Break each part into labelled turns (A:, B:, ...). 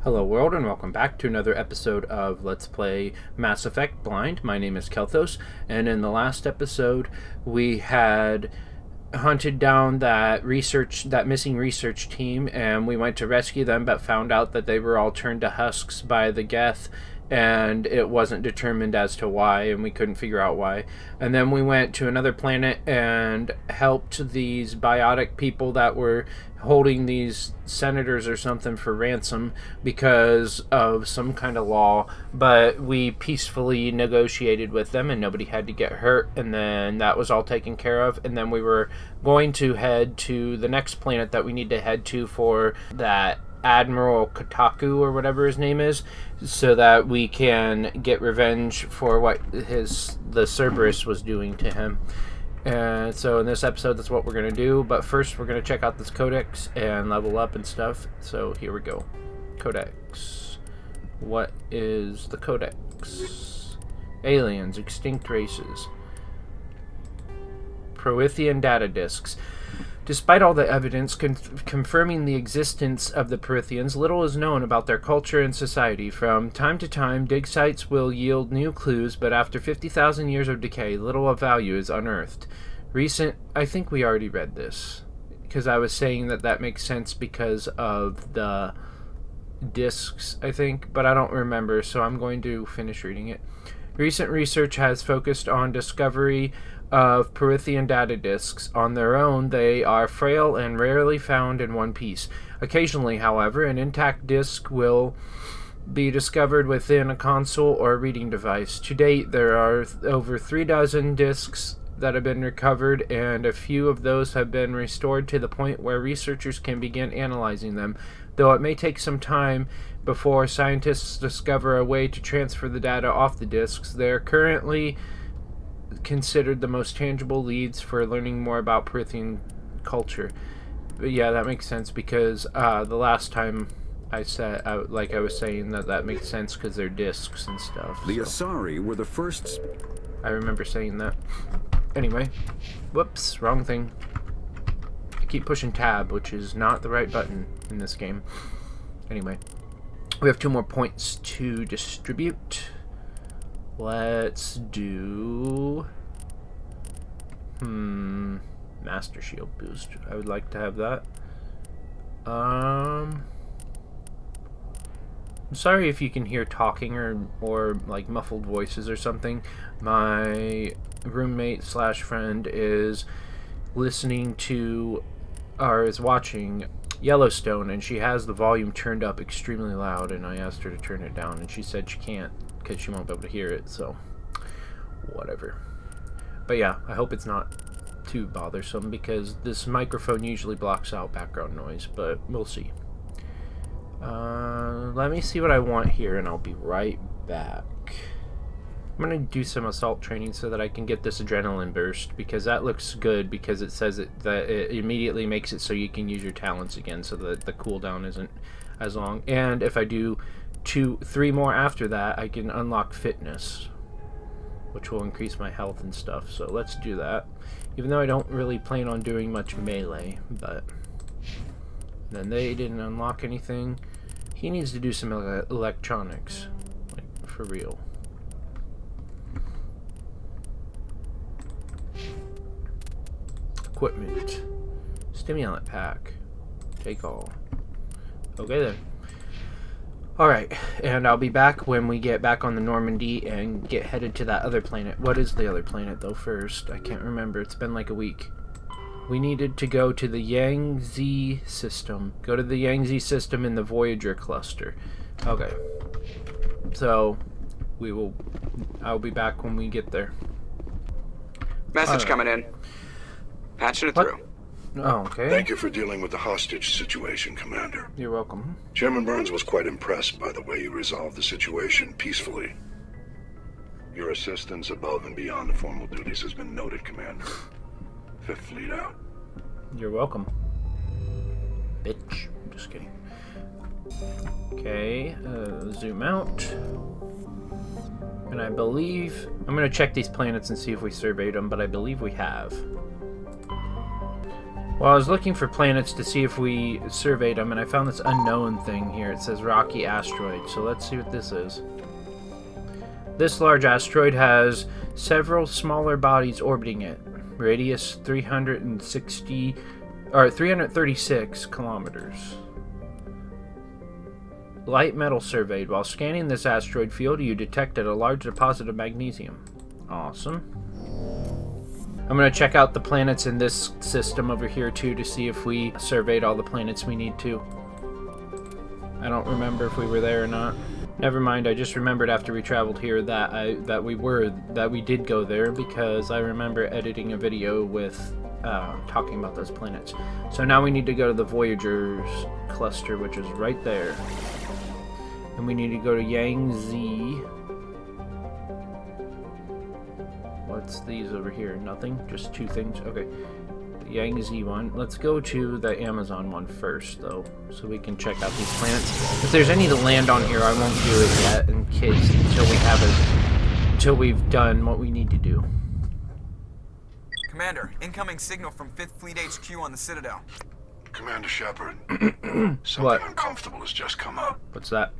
A: Hello world and welcome back to another episode of Let's Play Mass Effect Blind. My name is Kelthos, and in the last episode we had hunted down that missing research team, and we went to rescue them but found out that they were all turned to husks by the Geth, and it wasn't determined as to why, and we couldn't figure out why. And then we went to another planet and helped these biotic people that were holding these senators or something for ransom because of some kind of law, but we peacefully negotiated with them and nobody had to get hurt, and then that was all taken care of. And then we were going to head to the next planet that we need to head to for that Admiral Kotaku or whatever his name is, so that we can get revenge for what the Cerberus was doing to him. And so in this episode, that's what we're going to do. But first, we're going to check out this codex and level up and stuff. So here we go. Codex. What is the codex? Aliens, extinct races. Prothean data disks. Despite all the evidence confirming the existence of the Protheans, little is known about their culture and society. From time to time, dig sites will yield new clues, but after 50,000 years of decay, little of value is unearthed. I think we already read this, because I was saying that makes sense because of the discs, I think, but I don't remember, so I'm going to finish reading it. Recent research has focused on discovery of Prothean data disks. On their own, they are frail and rarely found in one piece. Occasionally, however, an intact disk will be discovered within a console or reading device. To date, there are over 36 disks that have been recovered, and a few of those have been restored to the point where researchers can begin analyzing them. Though it may take some time before scientists discover a way to transfer the data off the disks, they are currently considered the most tangible leads for learning more about Prothean culture. But yeah, that makes sense because the last time I said, I was saying that makes sense because they're discs and stuff.
B: The Asari were the first.
A: I remember saying that. Anyway, whoops, wrong thing. I keep pushing tab, which is not the right button in this game. Anyway, we have 2 more points to distribute. Let's do Master Shield boost. I would like to have that. I'm sorry if you can hear talking or like muffled voices or something. My roommate / friend is listening to or is watching Yellowstone, and she has the volume turned up extremely loud, and I asked her to turn it down, and she said she can't because she won't be able to hear it, so whatever. But yeah, I hope it's not too bothersome because this microphone usually blocks out background noise, but we'll see. Let me see what I want here, and I'll be right back. I'm going to do some assault training so that I can get this adrenaline burst, because that looks good, because it says that it immediately makes it so you can use your talents again, so that the cooldown isn't as long. And if I do 3 more after that, I can unlock fitness, which will increase my health and stuff. So let's do that, even though I don't really plan on doing much melee. But then they didn't unlock anything. He needs to do some electronics, like for real. Equipment, stimulant pack, take all. Okay then. Alright, and I'll be back when we get back on the Normandy and get headed to that other planet. What is the other planet, though, first? I can't remember. It's been like a week. We needed to go to the Yangtze system. Go to the Yangtze system in the Voyager cluster. Okay. So, I'll be back when we get there.
C: Message coming in. Patching it through.
A: Oh, okay.
D: Thank you for dealing with the hostage situation, Commander.
A: You're welcome.
D: Chairman Burns was quite impressed by the way you resolved the situation peacefully. Your assistance above and beyond the formal duties has been noted, Commander. 5th Fleet out.
A: You're welcome. Bitch. Just kidding. Okay, zoom out. And I believe... I'm going to check these planets and see if we surveyed them, but I believe we have. Well, I was looking for planets to see if we surveyed them, and I found this unknown thing here. It says rocky asteroid, so let's see what this is. This large asteroid has several smaller bodies orbiting it. Radius 336 kilometers. Light metal surveyed. While scanning this asteroid field, you detected a large deposit of magnesium. Awesome. I'm going to check out the planets in this system over here too to see if we surveyed all the planets we need to. I don't remember if we were there or not. Never mind, I just remembered after we traveled here that we did go there because I remember editing a video with talking about those planets. So now we need to go to the Voyager's cluster, which is right there. And we need to go to Yangtze. What's these over here? Nothing? Just two things? Okay. The Yangtze one. Let's go to the Amazon one first, though, so we can check out these planets. If there's any to land on here, I won't do it yet in case until we've done what we need to do.
E: Commander, incoming signal from 5th Fleet HQ on the Citadel.
D: Commander Shepard, something
A: What?
D: uncomfortable has just come up.
A: What's that?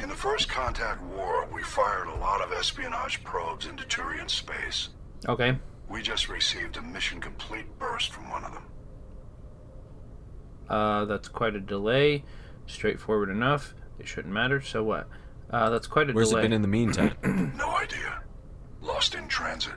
D: In the First Contact War, we fired a lot of espionage probes into Turian space.
A: Okay.
D: We just received a mission complete burst from one of them.
A: That's quite a delay. Straightforward enough. It shouldn't matter, so what? That's quite a
F: Where's
A: delay.
F: it been in the meantime?
D: No idea. Lost in transit.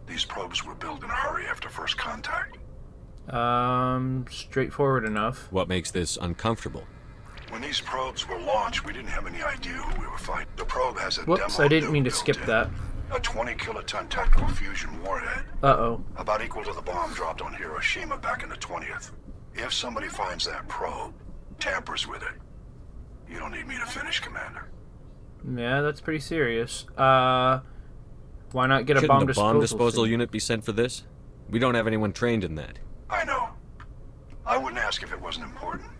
D: These probes were built in a hurry after First Contact.
A: Straightforward enough.
F: What makes this uncomfortable?
D: When these probes were launched, we didn't have any idea who we were fighting. The probe has a
A: Whoops,
D: demo
A: I didn't mean to
D: built
A: skip
D: in.
A: that.
D: A 20-kiloton tactical fusion warhead.
A: Uh-oh.
D: About equal to the bomb dropped on Hiroshima back in the 20th. If somebody finds that probe, tampers with it, you don't need me to finish, Commander.
A: Yeah, that's pretty serious. Why not get a bomb
F: Shouldn't the bomb disposal
A: thing?
F: unit be sent for this? We don't have anyone trained in that.
D: I know. I wouldn't ask if it wasn't important.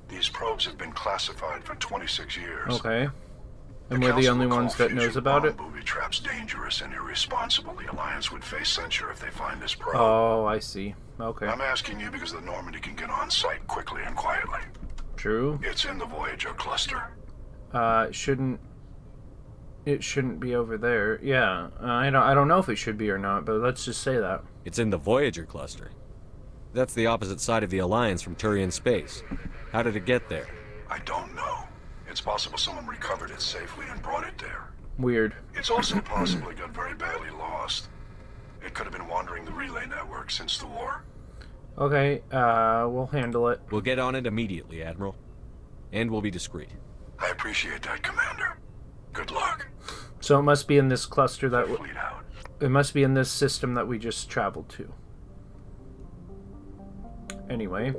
D: These probes have been classified for 26 years.
A: Okay. And
D: The
A: we're the
D: Council
A: only
D: will call
A: ones that knows
D: fusion
A: about
D: bomb
A: it?
D: booby traps dangerous and irresponsible. The Alliance would face censure if they find this probe.
A: Oh, I see. Okay.
D: I'm asking you because the Normandy can get on site quickly and quietly.
A: True.
D: It's in the Voyager cluster.
A: It shouldn't be over there. Yeah. I don't know if it should be or not, but let's just say that.
F: It's in the Voyager cluster. That's the opposite side of the Alliance from Turian space. How did it get there?
D: I don't know. It's possible someone recovered it safely and brought it there.
A: Weird.
D: It's also possible it got very badly lost. It could have been wandering the relay network since the war.
A: Okay, we'll handle it.
F: We'll get on it immediately, Admiral. And we'll be discreet.
D: I appreciate that, Commander. Good luck.
A: So it must be in this cluster that
D: Fleet out.
A: it must be in this system that we just traveled to. Anyway,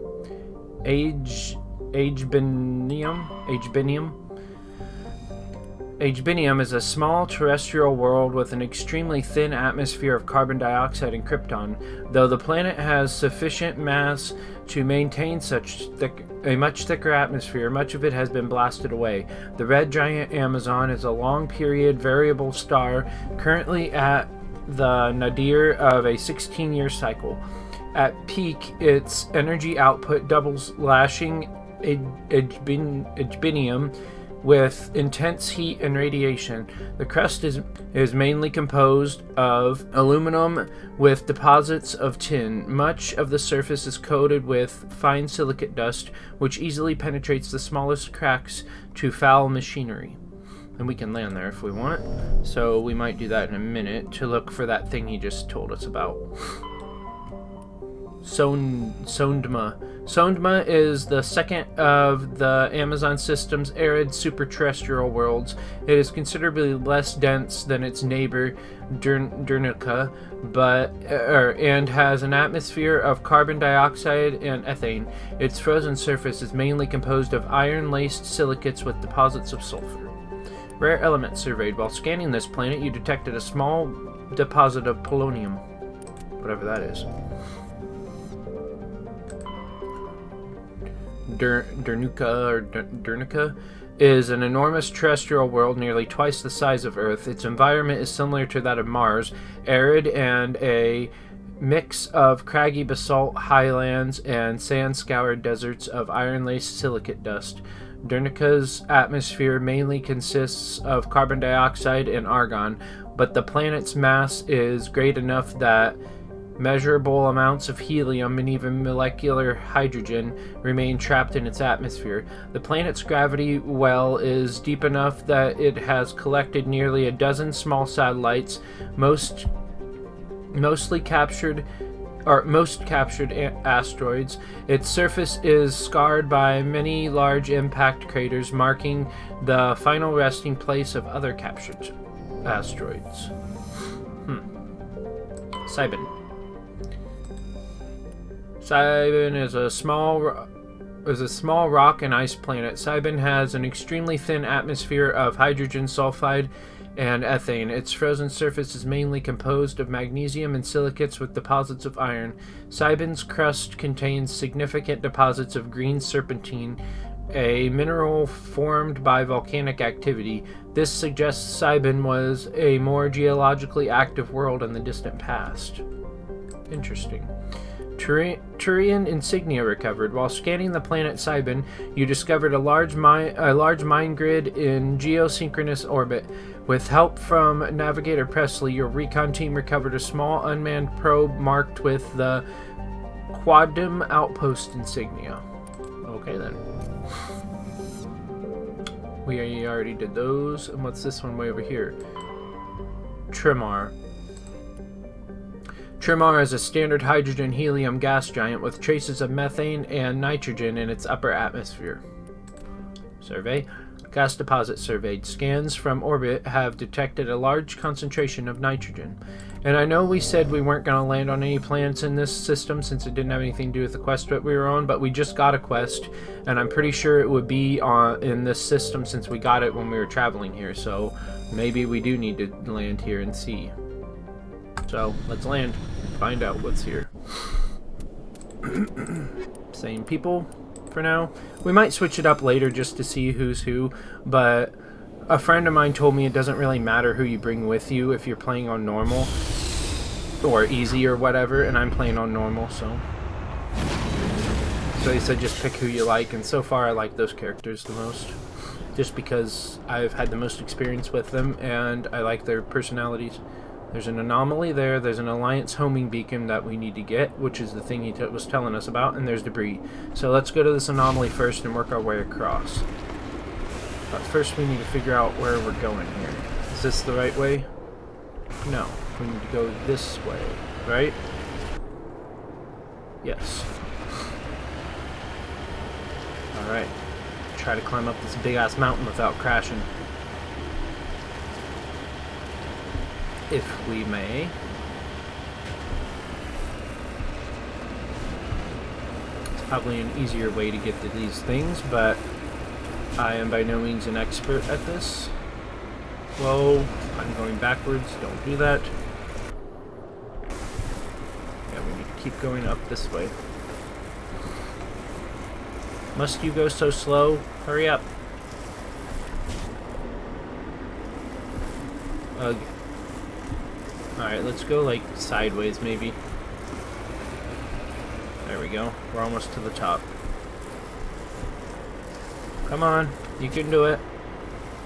A: Agebinium is a small terrestrial world with an extremely thin atmosphere of carbon dioxide and krypton. Though the planet has sufficient mass to maintain a much thicker atmosphere, much of it has been blasted away. The red giant Amazon is a long-period variable star currently at the nadir of a 16-year cycle. At peak, its energy output doubles, lashing Agebinium with intense heat and radiation. The crust is mainly composed of aluminum with deposits of tin. Much of the surface is coated with fine silicate dust, which easily penetrates the smallest cracks to foul machinery. And we can land there if we want. So we might do that in a minute to look for that thing he just told us about. Sondma. Sondma is the second of the Amazon system's arid superterrestrial worlds. It is considerably less dense than its neighbor Dernica, and has an atmosphere of carbon dioxide and ethane. Its frozen surface is mainly composed of iron-laced silicates with deposits of sulfur. Rare elements surveyed. While scanning this planet, you detected a small deposit of polonium, whatever that is. Dernica is an enormous terrestrial world nearly twice the size of Earth. Its environment is similar to that of Mars, arid and mix of craggy basalt highlands and sand-scoured deserts of iron-laced silicate dust. Dernica's atmosphere mainly consists of carbon dioxide and argon, but the planet's mass is great enough that measurable amounts of helium and even molecular hydrogen remain trapped in its atmosphere. The planet's gravity well is deep enough that it has collected nearly a dozen small satellites, most captured asteroids. Its surface is scarred by many large impact craters, marking the final resting place of other captured asteroids. Cybin. Cybin is a small rock and ice planet. Cybin has an extremely thin atmosphere of hydrogen sulfide and ethane. Its frozen surface is mainly composed of magnesium and silicates with deposits of iron. Cybin's crust contains significant deposits of green serpentine, a mineral formed by volcanic activity. This suggests Cybin was a more geologically active world in the distant past. Interesting. Turian insignia recovered. While scanning the planet Cybin, you discovered a large mine grid in geosynchronous orbit. With help from Navigator Presley, your recon team recovered a small unmanned probe marked with the Quadim Outpost insignia. Okay then. We already did those. And what's this one way over here? Trimar. Trimar is a standard hydrogen-helium gas giant with traces of methane and nitrogen in its upper atmosphere. Survey. Gas deposit surveyed. Scans from orbit have detected a large concentration of nitrogen. And I know we said we weren't going to land on any planets in this system since it didn't have anything to do with the quest that we were on, but we just got a quest, and I'm pretty sure it would be in this system since we got it when we were traveling here, so maybe we do need to land here and see. So, let's land. Find out what's here. Same people for now. We might switch it up later just to see who's who, but a friend of mine told me it doesn't really matter who you bring with you if you're playing on normal or easy or whatever, and I'm playing on normal, so he said just pick who you like, and so far I like those characters the most, just because I've had the most experience with them and I like their personalities. There's an anomaly there. There's an Alliance homing beacon that we need to get, which is the thing he was telling us about, and there's debris. So let's go to this anomaly first and work our way across. But first we need to figure out where we're going here. Is this the right way? No. We need to go this way, right? Yes. Alright. Try to climb up this big-ass mountain without crashing. If we may. It's probably an easier way to get to these things, but I am by no means an expert at this. Whoa, I'm going backwards, don't do that. Yeah, we need to keep going up this way. Must you go so slow? Hurry up. Ugh. Alright, let's go like sideways maybe. There we go. We're almost to the top. Come on, you can do it.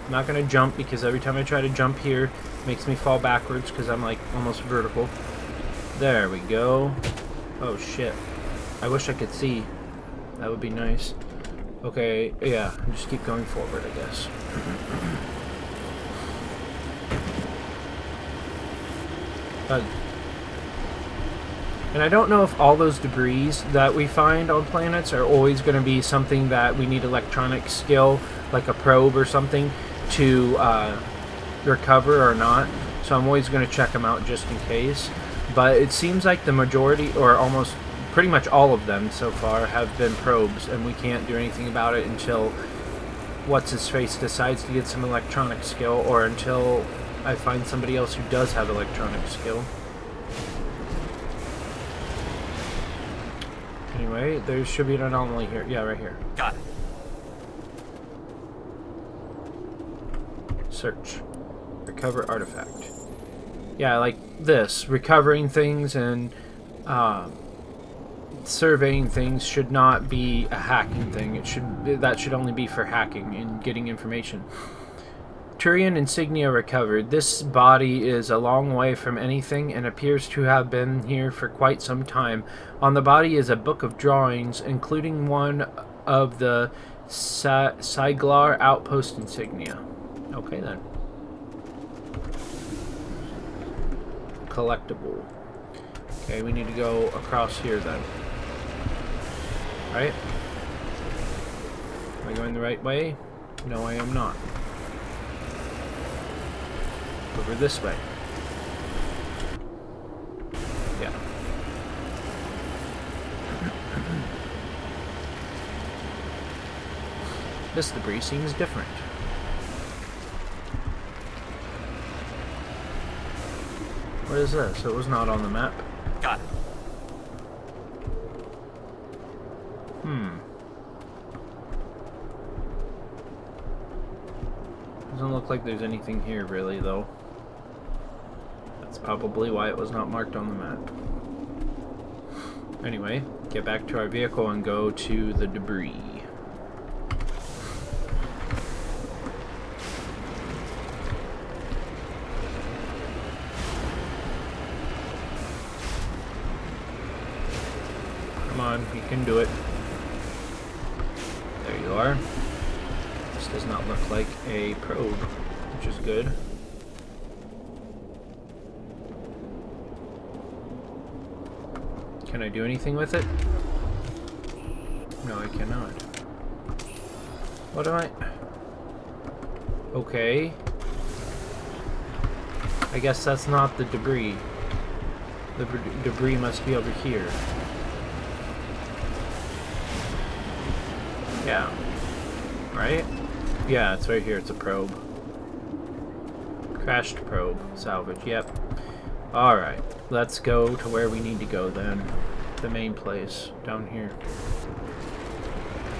A: I'm not gonna jump because every time I try to jump here, it makes me fall backwards because I'm like almost vertical. There we go. Oh shit. I wish I could see. That would be nice. Okay, yeah, just keep going forward, I guess. And I don't know if all those debris that we find on planets are always going to be something that we need electronic skill, like a probe or something, to recover or not. So I'm always going to check them out just in case. But it seems like the majority, or almost pretty much all of them so far, have been probes, and we can't do anything about it until What's-His-Face decides to get some electronic skill, or until I find somebody else who does have electronic skill. Anyway, there should be an anomaly here. Yeah, right here.
E: Got it.
A: Search. Recover artifact. Yeah, like this. Recovering things and surveying things should not be a hacking thing. That should only be for hacking and getting information. Turian insignia recovered. This body is a long way from anything and appears to have been here for quite some time. On the body is a book of drawings, including one of the Siglar outpost insignia. Okay then. Collectible. Okay, we need to go across here then. Right? Am I going the right way? No, I am not. Over this way. Yeah. This debris seems different. What is this? It was not on the map.
E: Got it.
A: Doesn't look like there's anything here really, though. That's probably why it was not marked on the map. Anyway, get back to our vehicle and go to the debris. Come on, you can do it. There you are. This does not look like a probe, which is good. Can I do anything with it? No, I cannot. What am I... Okay. I guess that's not the debris. The debris must be over here. Yeah. Right? Yeah, it's right here. It's a probe. Crashed probe. Salvage. Yep. Alright. Let's go to where we need to go then. The main place. Down here.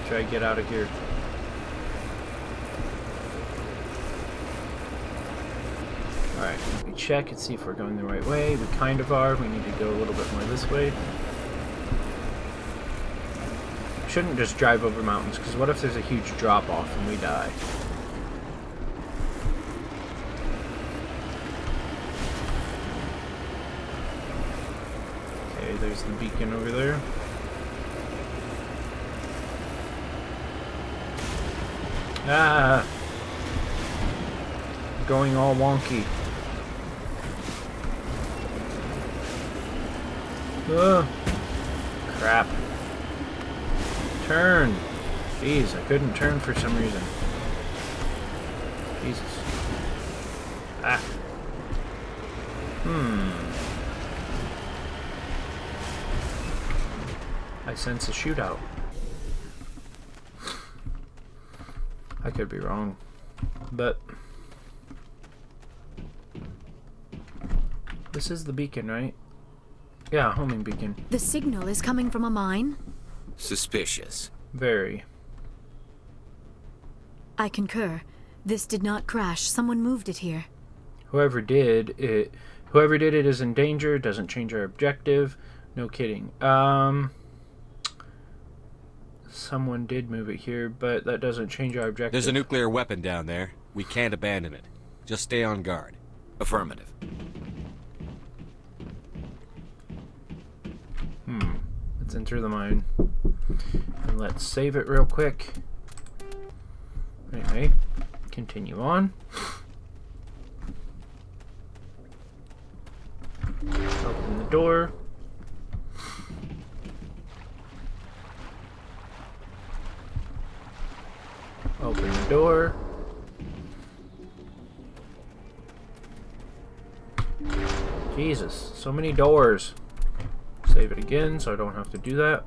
A: Try to get out of here. Alright. Let me check and see if we're going the right way. We kind of are. We need to go a little bit more this way. Shouldn't just drive over mountains, because what if there's a huge drop-off and we die? Okay, there's the beacon over there. Ah! Going all wonky. Ugh. Crap. Turn! Jeez, I couldn't turn for some reason. Jesus. Ah. I sense a shootout. I could be wrong. But... this is the beacon, right? Yeah, homing beacon.
G: The signal is coming from a mine?
H: Suspicious.
A: Very.
G: I concur. This did not crash. Someone moved it here.
A: Whoever did it is in danger. Doesn't change our objective. No kidding. Someone did move it here, but that doesn't change our objective.
F: There's a nuclear weapon down there. We can't abandon it. Just stay on guard.
H: Affirmative.
A: Let's enter the mine. And let's save it real quick. Anyway, continue on. Open the door. Open the door. Jesus, so many doors. Save it again so I don't have to do that.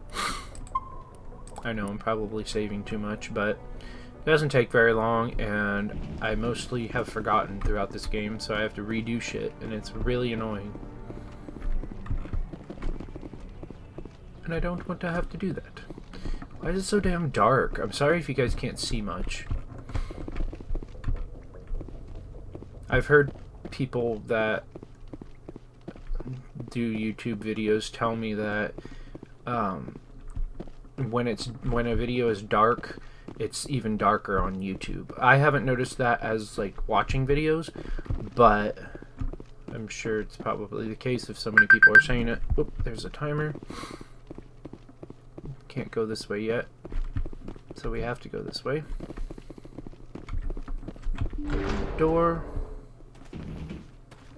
A: I know I'm probably saving too much, but it doesn't take very long, and I mostly have forgotten throughout this game, so I have to redo shit, and it's really annoying. And I don't want to have to do that. Why is it so damn dark? I'm sorry if you guys can't see much. I've heard people that do YouTube videos tell me that when a video is dark, it's even darker on YouTube. I haven't noticed that as like watching videos, but I'm sure it's probably the case if so many people are saying it. Oop, there's a timer. Can't go this way yet, so we have to go this way. Door.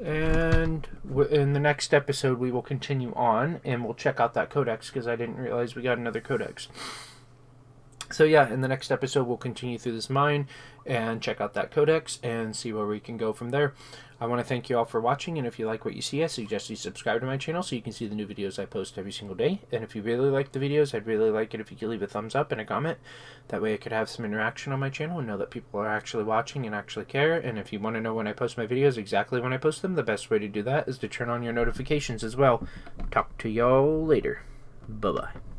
A: And in the next episode we will continue on and we'll check out that codex, because I didn't realize we got another codex. So yeah, in the next episode we'll continue through this mine and check out that codex and see where we can go from there. I want to thank you all for watching, and if you like what you see, I suggest you subscribe to my channel so you can see the new videos I post every single day. And if you really like the videos, I'd really like it if you could leave a thumbs up and a comment. That way I could have some interaction on my channel and know that people are actually watching and actually care. And if you want to know when I post my videos, exactly when I post them, the best way to do that is to turn on your notifications as well. Talk to y'all later. Bye-bye.